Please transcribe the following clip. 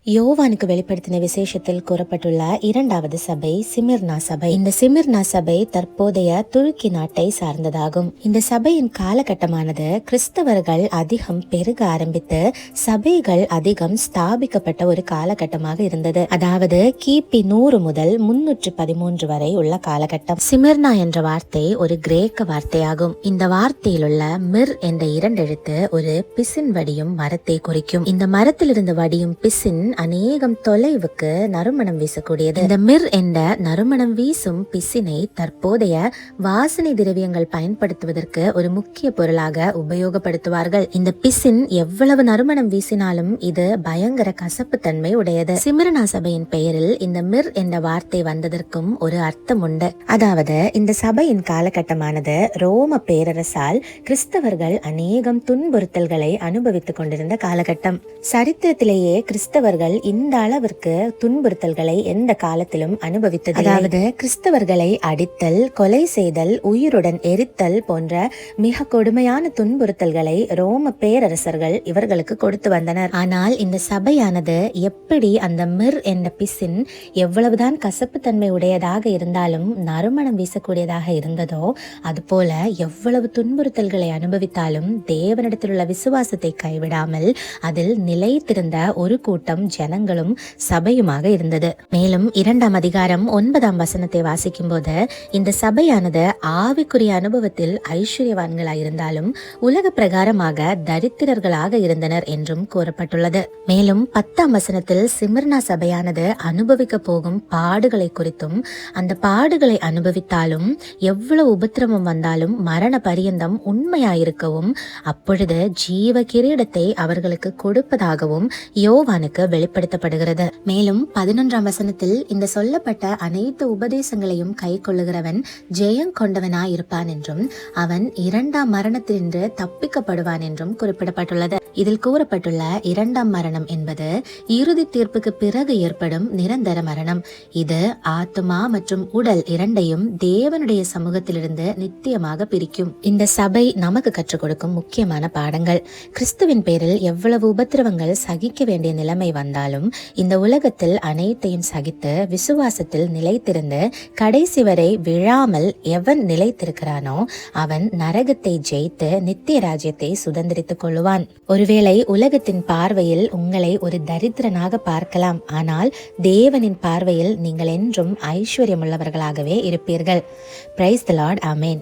யோவானுக்கு வெளிப்படுத்தின விசேஷத்தில் கூறப்பட்டுள்ள இரண்டாவது சபை சிமிர்னா சபை. இந்த சிமிர்னா சபை தற்போதைய துருக்கி நாட்டை சார்ந்ததாகும். இந்த சபையின் காலகட்டமானது கிறிஸ்தவர்கள் அதிகம் பெருக ஆரம்பித்து சபைகள் அதிகம் ஸ்தாபிக்கப்பட்ட ஒரு காலகட்டமாக இருந்தது. அதாவது கிபி 100 முதல் 313 வரை உள்ள காலகட்டம். சிமிர்னா என்ற வார்த்தை ஒரு கிரேக்க வார்த்தையாகும். இந்த வார்த்தையில் உள்ள மிர் என்ற 2 எழுத்து ஒரு பிசின் வடியும் மரத்தை குறிக்கும். இந்த மரத்தில் இருந்து வடியும் பிசின் அநேகம் தொலைவுக்கு நறுமணம் வீசக்கூடியது. இந்த மிர் என்ற நறுமணம் வீசும் பிசினை தற்போதைய வாசனை திரவியங்கள் பயன்படுத்துவதற்கு ஒரு முக்கிய பொருளாக உபயோகப்படுத்துவார்கள். இந்த பிசின் எவ்வளவு நறுமணம் வீசினாலும் இது பயங்கர கசப்பு தன்மை உடையது. சிமிர்னா சபையின் பெயரில் இந்த மிர் என்ற வார்த்தை வந்ததற்கும் ஒரு அர்த்தம் உண்டு. அதாவது இந்த சபையின் காலகட்டமானது ரோம பேரரசால் கிறிஸ்தவர்கள் அநேகம் துன்புறுத்தல்களை அனுபவித்துக் கொண்டிருந்த காலகட்டம். சரித்திரத்திலேயே கிறிஸ்தவர்கள் இந்த அளவிற்கு துன்புறுத்தல்களை எந்த காலத்திலும் அனுபவித்தது. அதாவது கிறிஸ்தவர்களை அடித்தல், கொலை செய்தல், உயிருடன் எரித்தல் போன்ற மிக கொடுமையான துன்புறுத்தல்களை ரோம பேரரசர்கள் இவர்களுக்கு கொடுத்து வந்தனர். ஆனால் இந்த சபையானது எப்படி அந்த மிர் என்ற பிசின் எவ்வளவுதான் கசப்பு தன்மை உடையதாக இருந்தாலும் நறுமணம் வீசக்கூடியதாக இருந்ததோ அதுபோல எவ்வளவு துன்புறுத்தல்களை அனுபவித்தாலும் தேவனிடத்தில் உள்ள விசுவாசத்தை கைவிடாமல் அதில் நிலைத்திருந்த ஒரு கூட்டம் ஜனங்களும் சபையுமாக இருந்தது. மேலும் 2ஆம் அதிகாரம் 9ஆம் வசனத்தை வாசிக்கும் போது இந்த சபையானது ஆவிக்குரிய அனுபவத்தில் ஐஸ்வர்யவான்களாயிருந்தாலும் உலக பிரகாரமாக தரித்திரர்களாக இருந்தனர் என்றும் கூறப்பட்டுள்ளது. மேலும் 10ஆம் வசனத்தில் சிமிர்னா சபையானது அனுபவிக்க போகும் பாடுகளை குறித்தும் அந்த பாடுகளை அனுபவித்தாலும் எவ்வளவு உபத்திரவம் வந்தாலும் மரண பரியந்தம் உண்மையாயிருக்கவும் அப்பொழுது ஜீவ கிரீடத்தை அவர்களுக்கு கொடுப்பதாகவும் யோவானுக்கு வெளிப்படுத்தப்படுகிறது. மேலும் 11ஆம் வசனத்தில் இந்த சொல்லப்பட்ட அனைத்து உபதேசங்களையும் கை கொள்ளுகிறவன் ஜெயம் கொண்டவனாய் இருப்பான் என்றும் அவன் 2ஆம் மரணத்தினின்று தப்பிக்கப்படுவான் என்றும் குறிப்பிடப்பட்டுள்ளது. இதில் கூறப்பட்டுள்ள 2ஆம் மரணம் என்பது இறுதி தீர்ப்புக்கு பிறகு ஏற்படும் நிரந்தர மரணம். இது ஆத்துமா மற்றும் உடல் இரண்டையும் தேவனுடைய சமூகத்திலிருந்து நித்தியமாக பிரிக்கும். இந்த சபை நமக்கு கற்றுக் கொடுக்கும் முக்கியமான பாடங்கள். கிறிஸ்துவின் பேரில் எவ்வளவு உபத்திரவங்கள் சகிக்க வேண்டிய நிலைமை வந்தாலும் இந்த உலகத்தில் அனைத்தையும் சகித்து விசுவாசத்தில் நிலைத்திருந்து கடைசி வரை விழாமல் எவன் நிலைத்திருக்கிறானோ அவன் நரகத்தை ஜெயித்து நித்திய ராஜ்யத்தை சுதந்திரித்துக் கொள்ளுவான். ஒருவேளை உலகத்தின் பார்வையில் உங்களை ஒரு தரித்திரனாக பார்க்கலாம், ஆனால் தேவனின் பார்வையில் நீங்கள் என்றும் ஐஸ்வர்யமுள்ளவர்களாகவே இருப்பீர்கள். Praise the Lord. ஆமென்.